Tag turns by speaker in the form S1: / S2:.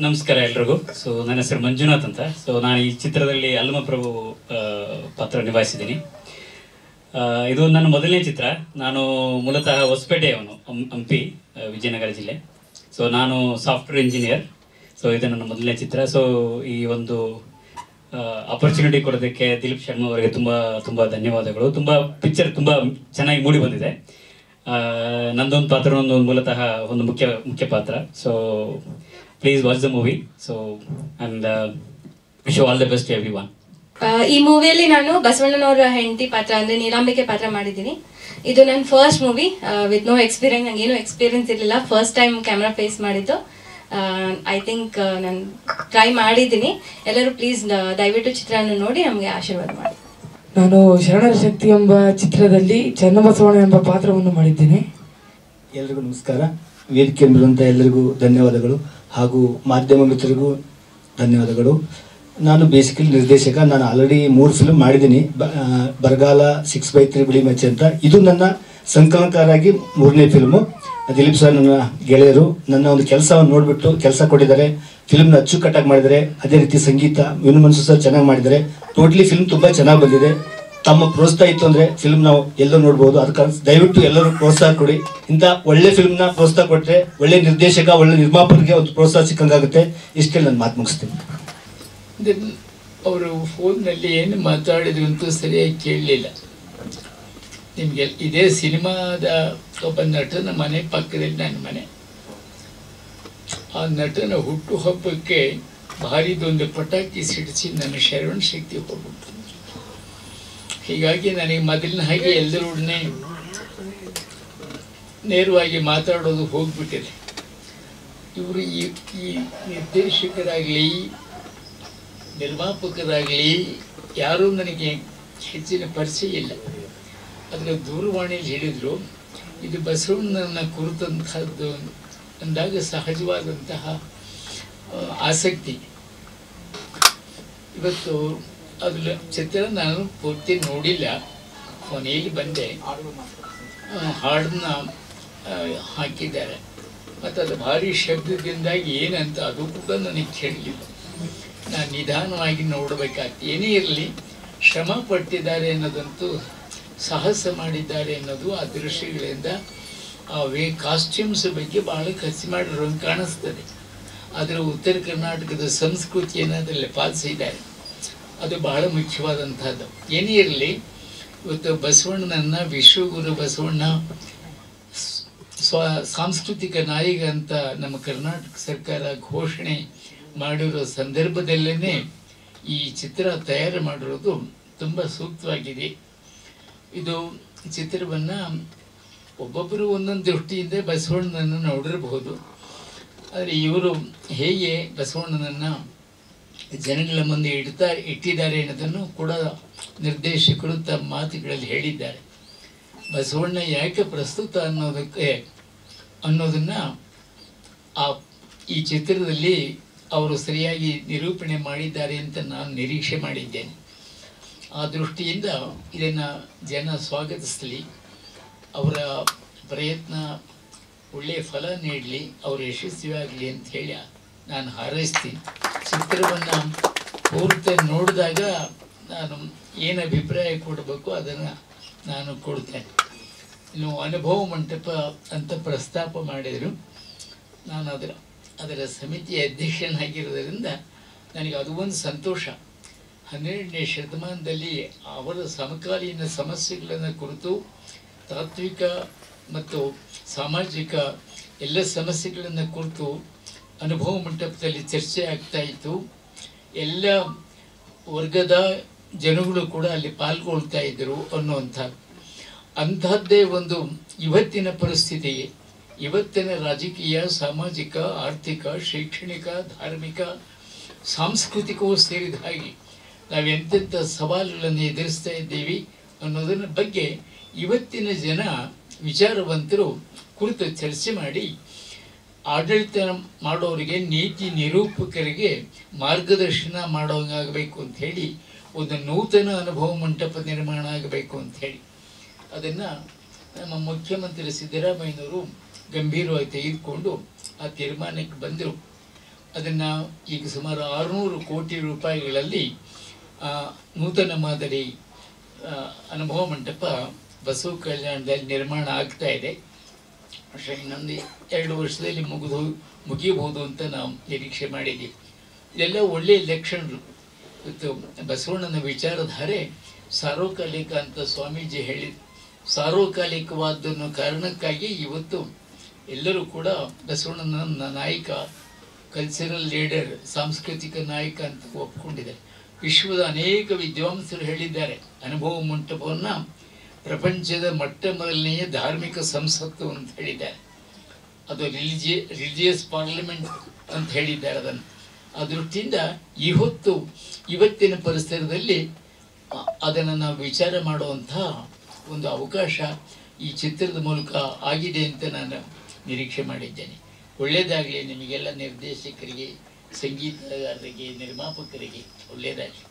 S1: ನಮಸ್ಕಾರ ಎಲ್ರಿಗೂ. ಸೊ ನನ್ನ ಹೆಸರು ಮಂಜುನಾಥ್ ಅಂತ. ಸೊ ನಾನು ಈ ಚಿತ್ರದಲ್ಲಿ ಅಲ್ಲಮಪ್ರಭು ಪಾತ್ರ ನಿಭಾಯಿಸಿದ್ದೀನಿ. ಇದು ನನ್ನ ಮೊದಲನೇ ಚಿತ್ರ. ನಾನು ಮೂಲತಃ ಹೊಸಪೇಟೆಯವನು, ಹಂಪಿ, ವಿಜಯನಗರ ಜಿಲ್ಲೆ. ಸೊ ನಾನು ಸಾಫ್ಟ್ವೇರ್ ಇಂಜಿನಿಯರ್. ಸೊ ಇದು ನನ್ನ ಮೊದಲನೇ ಚಿತ್ರ. ಸೊ ಈ ಒಂದು ಆಪರ್ಚುನಿಟಿ ಕೊಡೋದಕ್ಕೆ ದಿಲೀಪ್ ಶರ್ಮಾ ಅವರಿಗೆ ತುಂಬ ತುಂಬ ಧನ್ಯವಾದಗಳು. ತುಂಬ ಪಿಕ್ಚರ್ ತುಂಬ ಚೆನ್ನಾಗಿ ಮೂಡಿ ಬಂದಿದೆ. ನಂದೊಂದು ಪಾತ್ರ ಮೂಲತಃ ಒಂದು ಮುಖ್ಯ ಪಾತ್ರ. So please watch the movie. So and wish all the best to everyone.
S2: ಈ ಮೂವಿಯಲ್ಲಿ ನಾನು ಬಸವಣ್ಣನವರ ಹೆಂಡತಿ ಪಾತ್ರ ಅಂದರೆ ನೀಲಾಂಬಿಕೆ ಪಾತ್ರ ಮಾಡಿದ್ದೀನಿ. ಇದು ನನ್ನ first movie with no experience. ನಂಗೆ ಏನೂ ಎಕ್ಸ್ಪೀರಿಯನ್ಸ್ ಇರಲಿಲ್ಲ. ಫಸ್ಟ್ ಟೈಮ್ ಕ್ಯಾಮ್ರಾ ಫೇಸ್ ಮಾಡಿದ್ದು. ಐ ಥಿಂಕ್ ನಾನು ಟ್ರೈ ಮಾಡಿದ್ದೀನಿ. ಎಲ್ಲರೂ ಪ್ಲೀಸ್ ದಯವಿಟ್ಟು ಚಿತ್ರವನ್ನು ನೋಡಿ ನಮಗೆ ಆಶೀರ್ವಾದ ಮಾಡಿ.
S3: ನಾನು ಶರಣರ ಶಕ್ತಿ ಎಂಬ ಚಿತ್ರದಲ್ಲಿ ಚನ್ನಬಸವಣ್ಣ ಎಂಬ ಪಾತ್ರವನ್ನು ಮಾಡಿದ್ದೇನೆ.
S4: ಎಲ್ರಿಗೂ ನಮಸ್ಕಾರ. ವೇದಿಕೆ ಮೇಲಿರುವಂಥ ಎಲ್ಲರಿಗೂ ಧನ್ಯವಾದಗಳು ಹಾಗೂ ಮಾಧ್ಯಮ ಮಿತ್ರರಿಗೂ ಧನ್ಯವಾದಗಳು. ನಾನು ಬೇಸಿಕಲಿ ನಿರ್ದೇಶಕ. ನಾನು ಆಲ್ರೆಡಿ 3 ಫಿಲ್ಮ್ ಮಾಡಿದ್ದೀನಿ. ಬರಗಾಲ, 6x3 ಬಿಳಿ ಮಚ್ಚೆ ಅಂತ. ಇದು ನನ್ನ ಸಂಕಲನಕಾರಾಗಿ 3ನೇ ಫಿಲ್ಮು. ದಿಲೀಪ್ ಸರ್ ನನ್ನ ಗೆಳೆಯರು ನನ್ನ ಒಂದು ಕೆಲಸವನ್ನು ನೋಡಿಬಿಟ್ಟು ಕೆಲಸ ಕೊಟ್ಟಿದ್ದಾರೆ. ಫಿಲ್ಮ್ನ ಅಚ್ಚುಕಟ್ಟಾಗಿ ಮಾಡಿದ್ದಾರೆ. ಅದೇ ರೀತಿ ಸಂಗೀತ ವಿನು ಮನ್ಸು ಸರ್ ಚೆನ್ನಾಗಿ ಮಾಡಿದ್ದಾರೆ. ಟೋಟ್ಲಿ ಫಿಲ್ಮ್ ತುಂಬ ಚೆನ್ನಾಗಿ ಬಂದಿದೆ. ತಮ್ಮ ಪ್ರೋತ್ಸಾಹ ಇತ್ತು ಅಂದರೆ ಫಿಲ್ಮ್ ನಾವು ಎಲ್ಲೋ ನೋಡ್ಬೋದು. ಅದಕ್ಕೆ ದಯವಿಟ್ಟು ಎಲ್ಲರೂ ಪ್ರೋತ್ಸಾಹ ಕೊಡಿ. ಇಂಥ ಒಳ್ಳೆ ಫಿಲ್ಮ್ನ ಪ್ರೋತ್ಸಾಹ ಕೊಟ್ಟರೆ ಒಳ್ಳೆ ನಿರ್ದೇಶಕ, ಒಳ್ಳೆ ನಿರ್ಮಾಪಕರಿಗೆ ಒಂದು ಪ್ರೋತ್ಸಾಹ ಸಿಕ್ಕಂಗಾಗುತ್ತೆ. ಇಷ್ಟೇ ನಾನು ಮಾತು ಮುಗಿಸ್ತೀನಿ.
S5: ಅವರು ಫೋನ್ನಲ್ಲಿ ಏನು ಮಾತಾಡಿದ್ರು ಅಂತೂ ಸರಿಯಾಗಿ ಕೇಳಲಿಲ್ಲ. ನಿಮಗೆ ಇದೇ ಸಿನಿಮಾದ ಒಬ್ಬ ನಟನ ಮನೆ ಪಕ್ಕದಲ್ಲಿ ನನ್ನ ಮನೆ. ಆ ನಟನ ಹುಟ್ಟುಹಬ್ಬಕ್ಕೆ ಭಾರಿದೊಂದು ಪಟಾಕಿ ಸಿಡಿಸಿ ನನ್ನ ಶರಣ ಶಕ್ತಿ ಹೋಗ್ಬಿಟ್ಟು. ಹೀಗಾಗಿ ನನಗೆ ಮೊದಲಿನ ಹಾಗೆ ಎಲ್ಲರೊಡನೆ ನೇರವಾಗಿ ಮಾತಾಡೋದು ಹೋಗ್ಬಿಟ್ಟಿದೆ. ಇವರು ಈ ನಿರ್ದೇಶಕರಾಗಲಿ ನಿರ್ಮಾಪಕರಾಗಲಿ ಯಾರೂ ನನಗೆ ಹೆಚ್ಚಿನ ಪರಿಚಯ ಇಲ್ಲ. ಅದರ ದೂರವಾಣಿಯಲ್ಲಿ ಹೇಳಿದರು ಇದು ಬಸವಣ್ಣನ ಕುರಿತಂಥದ್ದು ಅಂದಾಗ ಸಹಜವಾದಂತಹ ಆಸಕ್ತಿ. ಇವತ್ತು ಅದ್ರ ಚಿತ್ರ ನಾನು ಪೂರ್ತಿ ನೋಡಿಲ್ಲ. ಕೊನೆಯಲ್ಲಿ ಬಂದೆ, ಹಾಡನ್ನ ಹಾಕಿದ್ದಾರೆ. ಮತ್ತು ಅದು ಭಾರಿ ಶಬ್ದದಿಂದಾಗಿ ಏನಂತ ಅದು ಕೂಡ ನನಗೆ ಕೇಳಲಿಲ್ಲ. ನಾನು ನಿಧಾನವಾಗಿ ನೋಡಬೇಕಾಗ್ತದೆ. ಏನೇ ಇರಲಿ, ಶ್ರಮ ಪಟ್ಟಿದ್ದಾರೆ ಅನ್ನೋದಂತೂ, ಸಾಹಸ ಮಾಡಿದ್ದಾರೆ ಅನ್ನೋದು ಆ ದೃಶ್ಯಗಳಿಂದ ಆ ಕಾಸ್ಟ್ಯೂಮ್ಸ್ ಬಗ್ಗೆ ಭಾಳ ಖರ್ಚು ಮಾಡಿರೋ ಕಾಣಿಸ್ತದೆ. ಅದರ ಉತ್ತರ ಕರ್ನಾಟಕದ ಸಂಸ್ಕೃತಿಯನ್ನು ಅದರಲ್ಲಿ ಪಾಲಿಸಿದ್ದಾರೆ. ಅದು ಬಹಳ ಮುಖ್ಯವಾದಂಥದ್ದು. ಏನೇ ಇರಲಿ, ಇವತ್ತು ಬಸವಣ್ಣನನ್ನು ವಿಶ್ವಗುರು ಬಸವಣ್ಣ ಸಾಂಸ್ಕೃತಿಕ ನಾಯಕ ಅಂತ ನಮ್ಮ ಕರ್ನಾಟಕ ಸರ್ಕಾರ ಘೋಷಣೆ ಮಾಡಿರೋ ಸಂದರ್ಭದಲ್ಲೇ ಈ ಚಿತ್ರ ತಯಾರು ಮಾಡಿರೋದು ತುಂಬ ಸೂಕ್ತವಾಗಿದೆ. ಇದು ಚಿತ್ರವನ್ನು ಒಬ್ಬೊಬ್ಬರು ಒಂದೊಂದು ದೃಷ್ಟಿಯಿಂದ ಬಸವಣ್ಣನನ್ನು ನೋಡಿರಬಹುದು. ಆದರೆ ಇವರು ಹೇಗೆ ಬಸವಣ್ಣನನ್ನು ಜನಗಳ ಮುಂದೆ ಇಟ್ಟಿದ್ದಾರೆ ಅನ್ನೋದನ್ನು ಕೂಡ ನಿರ್ದೇಶಕರು ತಮ್ಮ ಮಾತುಗಳಲ್ಲಿ ಹೇಳಿದ್ದಾರೆ. ಬಸವಣ್ಣ ಯಾಕೆ ಪ್ರಸ್ತುತ ಅನ್ನೋದನ್ನು ಈ ಚಿತ್ರದಲ್ಲಿ ಅವರು ಸರಿಯಾಗಿ ನಿರೂಪಣೆ ಮಾಡಿದ್ದಾರೆ ಅಂತ ನಾನು ನಿರೀಕ್ಷೆ ಮಾಡಿದ್ದೇನೆ. ಆ ದೃಷ್ಟಿಯಿಂದ ಇದನ್ನು ಜನ ಸ್ವಾಗತಿಸಲಿ, ಅವರ ಪ್ರಯತ್ನ ಒಳ್ಳೆಯ ಫಲ ನೀಡಲಿ, ಅವರು ಯಶಸ್ವಿಯಾಗಲಿ ಅಂತ ಹೇಳಿ ನಾನು ಹಾರೈಸ್ತೀನಿ. ಚಿತ್ರವನ್ನು ಪೂರ್ತಿ ನೋಡಿದಾಗ ನಾನು ಏನು ಅಭಿಪ್ರಾಯ ಕೊಡಬೇಕು ಅದನ್ನು ನಾನು ಕೊಡ್ತೇನೆ. ಇನ್ನು ಅನುಭವ ಮಂಟಪ ಅಂತ ಪ್ರಸ್ತಾಪ ಮಾಡಿದರು. ನಾನು ಅದರ ಸಮಿತಿಯ ಅಧ್ಯಕ್ಷನಾಗಿರೋದರಿಂದ ನನಗೆ ಅದು ಒಂದು ಸಂತೋಷ. 12ನೇ ಶತಮಾನದಲ್ಲಿ ಅವರ ಸಮಕಾಲೀನ ಸಮಸ್ಯೆಗಳನ್ನು ಕುರಿತು ತಾತ್ವಿಕ ಮತ್ತು ಸಾಮಾಜಿಕ ಎಲ್ಲ ಸಮಸ್ಯೆಗಳನ್ನು ಕುರಿತು ಅನುಭವ ಮಂಟಪದಲ್ಲಿ ಚರ್ಚೆ ಆಗ್ತಾ ಇತ್ತು. ಎಲ್ಲ ವರ್ಗದ ಜನಗಳು ಕೂಡ ಅಲ್ಲಿ ಪಾಲ್ಗೊಳ್ತಾ ಇದ್ದರು ಅನ್ನುವಂಥದ್ದು. ಅಂಥದ್ದೇ ಒಂದು ಇವತ್ತಿನ ಪರಿಸ್ಥಿತಿಗೆ, ಇವತ್ತಿನ ರಾಜಕೀಯ, ಸಾಮಾಜಿಕ, ಆರ್ಥಿಕ, ಶೈಕ್ಷಣಿಕ, ಧಾರ್ಮಿಕ, ಸಾಂಸ್ಕೃತಿಕವೂ ಸೇರಿದ ಹಾಗೆ ನಾವೆಂತೆಂಥ ಸವಾಲುಗಳನ್ನು ಎದುರಿಸ್ತಾ ಇದ್ದೀವಿ ಅನ್ನೋದರ ಬಗ್ಗೆ ಇವತ್ತಿನ ಜನ ವಿಚಾರವಂತರು ಕುರಿತು ಚರ್ಚೆ ಮಾಡಿ ಆಡಳಿತ ಮಾಡೋರಿಗೆ, ನೀತಿ ನಿರೂಪಕರಿಗೆ ಮಾರ್ಗದರ್ಶನ ಮಾಡೋಂಗಾಗಬೇಕು ಅಂಥೇಳಿ ಒಂದು ನೂತನ ಅನುಭವ ಮಂಟಪ ನಿರ್ಮಾಣ ಆಗಬೇಕು ಅಂಥೇಳಿ ಅದನ್ನು ನಮ್ಮ ಮುಖ್ಯಮಂತ್ರಿ ಸಿದ್ದರಾಮಯ್ಯನವರು ಗಂಭೀರವಾಗಿ ತೆಗೆದುಕೊಂಡು ಆ ತೀರ್ಮಾನಕ್ಕೆ ಬಂದರು. ಅದನ್ನು ಈಗ ಸುಮಾರು 600 ಕೋಟಿ ರೂಪಾಯಿಗಳಲ್ಲಿ ನೂತನ ಮಾದರಿ ಅನುಭವ ಮಂಟಪ ಬಸವ ಕಲ್ಯಾಣದಲ್ಲಿ ನಿರ್ಮಾಣ ಆಗ್ತಾ ಇದೆ. പക്ഷേ ಇನ್ನೊಂದು 2 ವರ್ಷದಲ್ಲಿ ಮುಗಿಯಬಹುದು ಅಂತ ನಾವು ನಿರೀಕ್ಷೆ ಮಾಡಿದ್ದೀವಿ. ಇದೆಲ್ಲ ಒಳ್ಳೆಯ ಲಕ್ಷಣಗಳು. ಇವತ್ತು ಬಸವಣ್ಣನ ವಿಚಾರಧಾರೆ ಸಾರ್ವಕಾಲಿಕ ಅಂತ ಸ್ವಾಮೀಜಿ ಹೇಳಿದ ಸಾರ್ವಕಾಲಿಕವಾದನ್ನು ಕಾರಣಕ್ಕಾಗಿ ಇವತ್ತು ಎಲ್ಲರೂ ಕೂಡ ಬಸವಣ್ಣನ ನಾಯಕ, ಕಲ್ಚರಲ್ ಲೀಡರ್, ಸಾಂಸ್ಕೃತಿಕ ನಾಯಕ ಅಂತ ಒಪ್ಪಿಕೊಂಡಿದ್ದಾರೆ. ವಿಶ್ವದ ಅನೇಕ ವಿದ್ವಾಂಸರು ಹೇಳಿದ್ದಾರೆ ಅನುಭವ ಮಂಟಪವನ್ನು ಪ್ರಪಂಚದ ಮೊದಲನೆಯ ಧಾರ್ಮಿಕ ಸಂಸತ್ತು ಅಂತ ಹೇಳಿದ್ದಾರೆ. ಅದು ರಿಲಿಜಿಯಸ್ ಪಾರ್ಲಿಮೆಂಟ್ ಅಂತ ಹೇಳಿದ್ದಾರೆ. ಆ ದೃಷ್ಟಿಯಿಂದ ಇವತ್ತಿನ ಪರಿಸರದಲ್ಲಿ ಅದನ್ನು ನಾವು ವಿಚಾರ ಮಾಡುವಂಥ ಒಂದು ಅವಕಾಶ ಈ ಚಿತ್ರದ ಮೂಲಕ ಆಗಿದೆ ಅಂತ ನಾನು ನಿರೀಕ್ಷೆ ಮಾಡಿದ್ದೇನೆ. ಒಳ್ಳೆಯದಾಗಲಿ ನಿಮಗೆಲ್ಲ, ನಿರ್ದೇಶಕರಿಗೆ, ಸಂಗೀತಗಾರರಿಗೆ, ನಿರ್ಮಾಪಕರಿಗೆ ಒಳ್ಳೆಯದಾಗಲಿ.